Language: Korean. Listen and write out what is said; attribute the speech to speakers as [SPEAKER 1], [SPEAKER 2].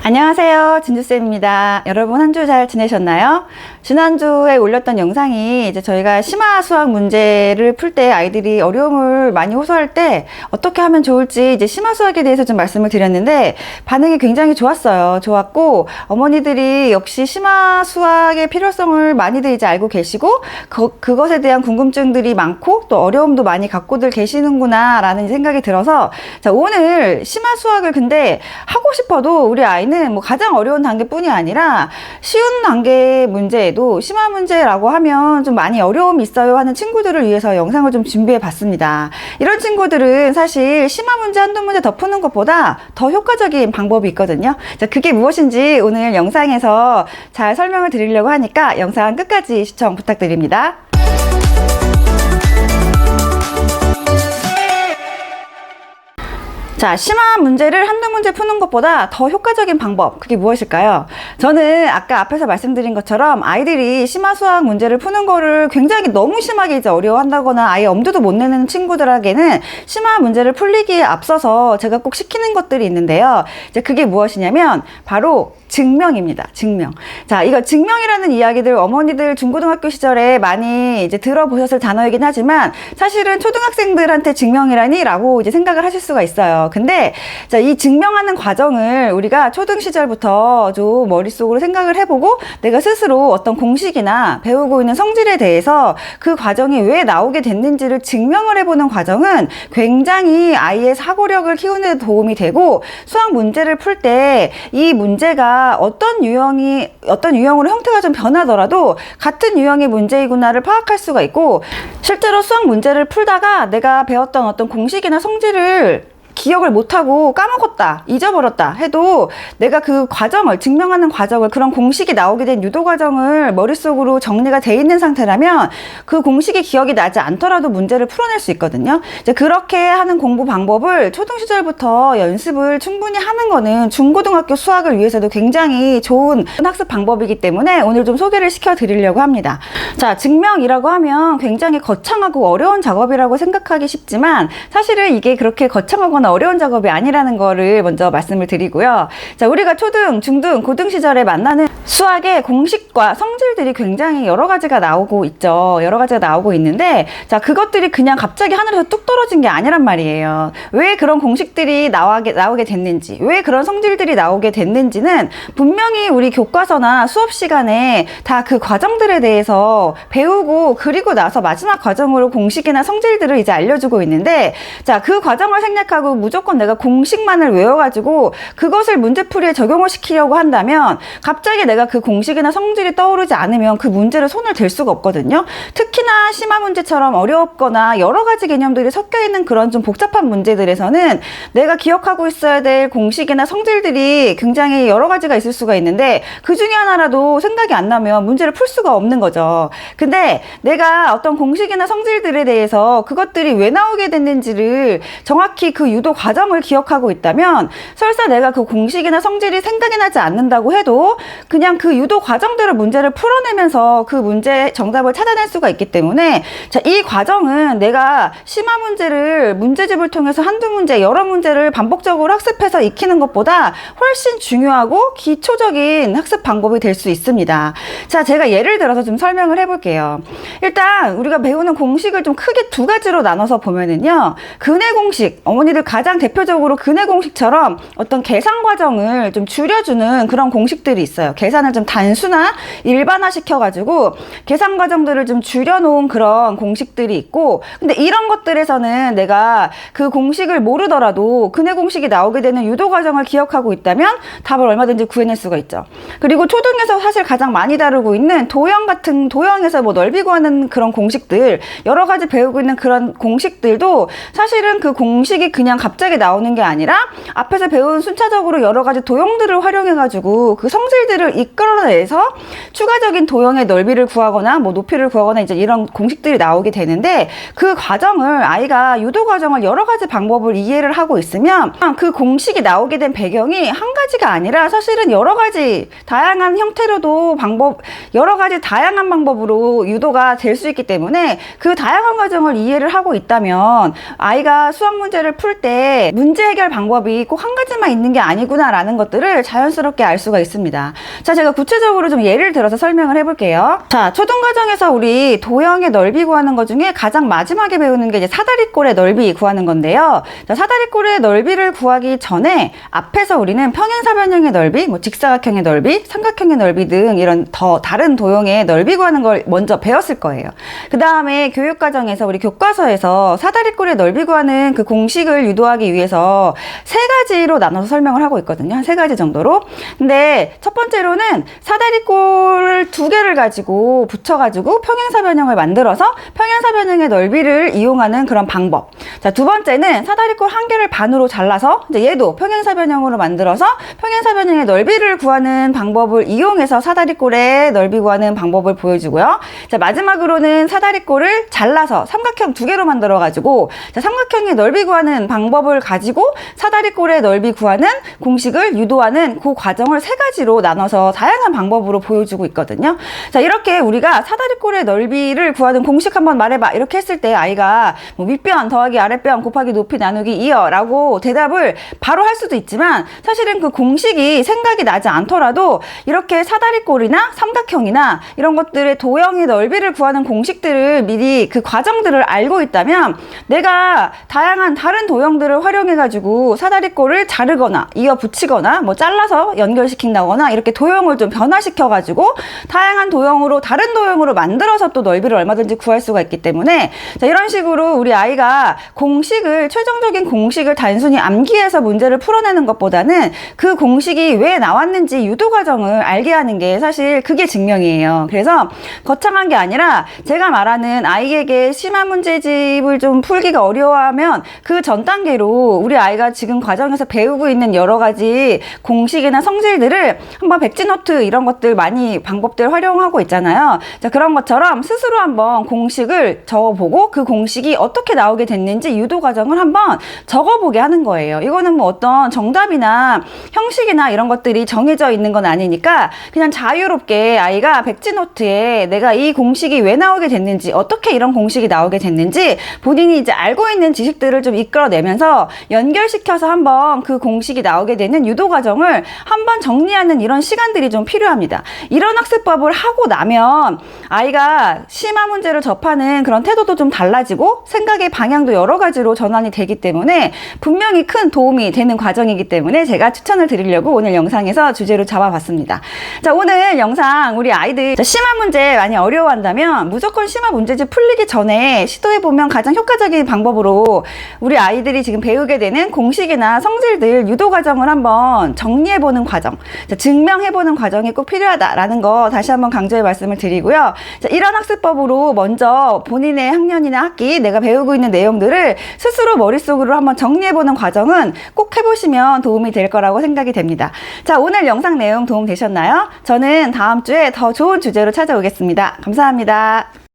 [SPEAKER 1] 안녕하세요, 진주쌤입니다. 여러분 한 주 잘 지내셨나요? 지난주에 올렸던 영상이 이제 저희가 심화 수학 문제를 풀 때 아이들이 어려움을 많이 호소할 때 어떻게 하면 좋을지 이제 심화 수학에 대해서 좀 말씀을 드렸는데 반응이 굉장히 좋았어요. 좋았고 어머니들이 역시 심화 수학의 필요성을 많이들 이제 알고 계시고 그것에 대한 궁금증들이 많고 또 어려움도 많이 갖고들 계시는구나 라는 생각이 들어서 자, 오늘 심화 수학을 근데 하고 싶어도 우리 아이는 뭐 가장 어려운 단계뿐이 아니라 쉬운 단계 문제에도 심화 문제라고 하면 좀 많이 어려움이 있어요 하는 친구들을 위해서 영상을 좀 준비해 봤습니다. 이런 친구들은 사실 심화 문제 한두 문제 더 푸는 것보다 더 효과적인 방법이 있거든요. 자, 그게 무엇인지 오늘 영상에서 잘 설명을 드리려고 하니까 영상 끝까지 시청 부탁드립니다. 자, 심화 문제를 한두 문제 푸는 것보다 더 효과적인 방법, 그게 무엇일까요? 저는 아까 앞에서 말씀드린 것처럼 아이들이 심화 수학 문제를 푸는 거를 굉장히 너무 심하게 이제 어려워한다거나 아예 엄두도 못 내는 친구들에게는 심화 문제를 풀리기에 앞서서 제가 꼭 시키는 것들이 있는데요. 이제 그게 무엇이냐면 바로 증명입니다. 증명. 자, 이거 증명이라는 이야기들 어머니들 중고등학교 시절에 많이 이제 들어보셨을 단어이긴 하지만 사실은 초등학생들한테 증명이라니? 라고 이제 생각을 하실 수가 있어요. 근데 자, 이 증명하는 과정을 우리가 초등 시절부터 좀 머릿속으로 생각을 해보고 내가 스스로 어떤 공식이나 배우고 있는 성질에 대해서 그 과정이 왜 나오게 됐는지를 증명을 해보는 과정은 굉장히 아이의 사고력을 키우는 데 도움이 되고 수학 문제를 풀 때 이 문제가 어떤 유형으로 형태가 좀 변하더라도 같은 유형의 문제이구나를 파악할 수가 있고 실제로 수학 문제를 풀다가 내가 배웠던 어떤 공식이나 성질을 기억을 못하고 까먹었다, 잊어버렸다 해도 내가 그 과정을 증명하는 과정을 그런 공식이 나오게 된 유도 과정을 머릿속으로 정리가 돼 있는 상태라면 그 공식이 기억이 나지 않더라도 문제를 풀어낼 수 있거든요. 이제 그렇게 하는 공부 방법을 초등 시절부터 연습을 충분히 하는 거는 중고등학교 수학을 위해서도 굉장히 좋은 학습 방법이기 때문에 오늘 좀 소개를 시켜 드리려고 합니다. 자, 증명이라고 하면 굉장히 거창하고 어려운 작업이라고 생각하기 쉽지만 사실은 이게 그렇게 거창하거나 어려운 작업이 아니라는 거를 먼저 말씀을 드리고요. 자, 우리가 초등, 중등, 고등 시절에 만나는 수학의 공식과 성질들이 굉장히 여러 가지가 나오고 있죠. 여러 가지가 나오고 있는데 자, 그것들이 그냥 갑자기 하늘에서 뚝 떨어진 게 아니란 말이에요. 왜 그런 공식들이 나오게 됐는지, 왜 그런 성질들이 나오게 됐는지는 분명히 우리 교과서나 수업 시간에 다 그 과정들에 대해서 배우고 그리고 나서 마지막 과정으로 공식이나 성질들을 이제 알려주고 있는데 자, 그 과정을 생략하고 무조건 내가 공식만을 외워가지고 그것을 문제풀이에 적용을 시키려고 한다면 갑자기 내가 그 공식이나 성질이 떠오르지 않으면 그 문제를 손을 댈 수가 없거든요. 특히나 심화 문제처럼 어렵거나 여러 가지 개념들이 섞여 있는 그런 좀 복잡한 문제들에서는 내가 기억하고 있어야 될 공식이나 성질들이 굉장히 여러 가지가 있을 수가 있는데 그 중에 하나라도 생각이 안 나면 문제를 풀 수가 없는 거죠. 근데 내가 어떤 공식이나 성질들에 대해서 그것들이 왜 나오게 됐는지를 정확히 그 유도 과정을 기억하고 있다면 설사 내가 그 공식이나 성질이 생각이 나지 않는다고 해도 그냥 그 유도 과정대로 문제를 풀어내면서 그 문제 정답을 찾아낼 수가 있기 때문에 자, 이 과정은 내가 심화 문제를 문제집을 통해서 한두 문제, 여러 문제를 반복적으로 학습해서 익히는 것보다 훨씬 중요하고 기초적인 학습 방법이 될 수 있습니다. 자, 제가 예를 들어서 좀 설명을 해볼게요. 일단 우리가 배우는 공식을 좀 크게 두 가지로 나눠서 보면은요. 근해 공식, 어머니들 가장 대표적으로 근해 공식처럼 어떤 계산 과정을 좀 줄여주는 그런 공식들이 있어요. 계산을 좀 단순화, 일반화 시켜가지고 계산 과정들을 좀 줄여놓은 그런 공식들이 있고 근데 이런 것들에서는 내가 그 공식을 모르더라도 근해 공식이 나오게 되는 유도 과정을 기억하고 있다면 답을 얼마든지 구해낼 수가 있죠. 그리고 초등에서 사실 가장 많이 다루고 있는 도형에서 뭐 넓이 구하는 그런 공식들 여러 가지 배우고 있는 그런 공식들도 사실은 그 공식이 그냥 갑자기 나오는 게 아니라 앞에서 배운 순차적으로 여러 가지 도형들을 활용해가지고 그 성질들을 이끌어내서 추가적인 도형의 넓이를 구하거나 뭐 높이를 구하거나 이제 이런 공식들이 나오게 되는데 그 과정을 아이가 유도 과정을 여러 가지 방법을 이해를 하고 있으면 그 공식이 나오게 된 배경이 한 가지가 아니라 사실은 여러 가지 다양한 형태로도 여러 가지 다양한 방법으로 유도가 될 수 있기 때문에 그 다양한 과정을 이해를 하고 있다면 아이가 수학 문제를 풀 때 때 문제 해결 방법이 꼭 한 가지만 있는 게 아니구나라는 것들을 자연스럽게 알 수가 있습니다. 자, 제가 구체적으로 좀 예를 들어서 설명을 해볼게요. 자, 초등과정에서 우리 도형의 넓이 구하는 것 중에 가장 마지막에 배우는 게 이제 사다리꼴의 넓이 구하는 건데요. 자, 사다리꼴의 넓이를 구하기 전에 앞에서 우리는 평행사변형의 넓이, 뭐 직사각형의 넓이, 삼각형의 넓이 등 이런 더 다른 도형의 넓이 구하는 걸 먼저 배웠을 거예요. 그 다음에 교육과정에서 우리 교과서에서 사다리꼴의 넓이 구하는 그 공식을 유도하기 위해서 세 가지로 나눠서 설명을 하고 있거든요. 한 세 가지 정도로. 근데 첫 번째로는 사다리꼴을 두 개를 가지고 붙여가지고 평행사변형을 만들어서 평행사변형의 넓이를 이용하는 그런 방법. 자, 두 번째는 사다리꼴 한 개를 반으로 잘라서 이제 얘도 평행사변형으로 만들어서 평행사변형의 넓이를 구하는 방법을 이용해서 사다리꼴의 넓이 구하는 방법을 보여주고요. 자, 마지막으로는 사다리꼴을 잘라서 삼각형 두 개로 만들어가지고 자, 삼각형의 넓이 구하는 방법을 가지고 사다리꼴의 넓이 구하는 공식을 유도하는 그 과정을 세 가지로 나눠서 다양한 방법으로 보여주고 있거든요. 자, 이렇게 우리가 사다리꼴의 넓이를 구하는 공식 한번 말해봐 이렇게 했을 때 아이가 뭐 윗변 더하기 아랫변 곱하기 높이 나누기 2여 라고 대답을 바로 할 수도 있지만 사실은 그 공식이 생각이 나지 않더라도 이렇게 사다리꼴이나 삼각형이나 이런 것들의 도형의 넓이를 구하는 공식들을 미리 그 과정들을 알고 있다면 내가 다양한 다른 도형들을 활용해 가지고 사다리꼴을 자르거나 이어 붙이거나 뭐 잘라서 연결시킨다거나 이렇게 도형을 좀 변화시켜 가지고 다양한 도형으로 다른 도형으로 만들어서 또 넓이를 얼마든지 구할 수가 있기 때문에 자, 이런 식으로 우리 아이가 공식을 최종적인 공식을 단순히 암기해서 문제를 풀어내는 것보다는 그 공식이 왜 나왔는지 유도 과정을 알게 하는 게 사실 그게 증명이에요. 그래서 거창한 게 아니라 제가 말하는 아이에게 심화 문제집을 좀 풀기가 어려워하면 그 전 단계로 우리 아이가 지금 과정에서 배우고 있는 여러 가지 공식이나 성질들을 한번 백지노트 이런 것들 많이 방법들 활용하고 있잖아요. 자, 그런 것처럼 스스로 한번 공식을 적어보고 그 공식이 어떻게 나오게 됐는지 유도 과정을 한번 적어보게 하는 거예요. 이거는 뭐 어떤 정답이나 형식이나 이런 것들이 정해져 있는 건 아니니까 그냥 자유롭게 아이가 백지노트에 내가 이 공식이 왜 나오게 됐는지 어떻게 이런 공식이 나오게 됐는지 본인이 이제 알고 있는 지식들을 좀 이끌어내면서 연결시켜서 한번 그 공식이 나오게 되는 유도 과정을 한번 정리하는 이런 시간들이 좀 필요합니다. 이런 학습법을 하고 나면 아이가 심화 문제를 접하는 그런 태도도 좀 달라지고 생각의 방향도 여러 가지로 전환이 되기 때문에 분명히 큰 도움이 되는 과정이기 때문에 제가 추천을 드리려고 오늘 영상에서 주제로 잡아봤습니다. 자, 오늘 영상 우리 아이들 심화 문제 많이 어려워한다면 무조건 심화 문제집 풀리기 전에 시도해보면 가장 효과적인 방법으로 우리 아이들이 지금 배우게 되는 공식이나 성질들 유도 과정을 한번 정리해보는 과정, 자, 증명해보는 과정이 꼭 필요하다라는 거 다시 한번 강조의 말씀을 드리고요. 자, 이런 학습법으로 먼저 본인의 학년이나 학기 내가 배우고 있는 내용들을 스스로 머릿속으로 한번 정리해보는 과정은 꼭 해보시면 도움이 될 거라고 생각이 됩니다. 자, 오늘 영상 내용 도움 되셨나요? 저는 다음 주에 더 좋은 주제로 찾아오겠습니다. 감사합니다.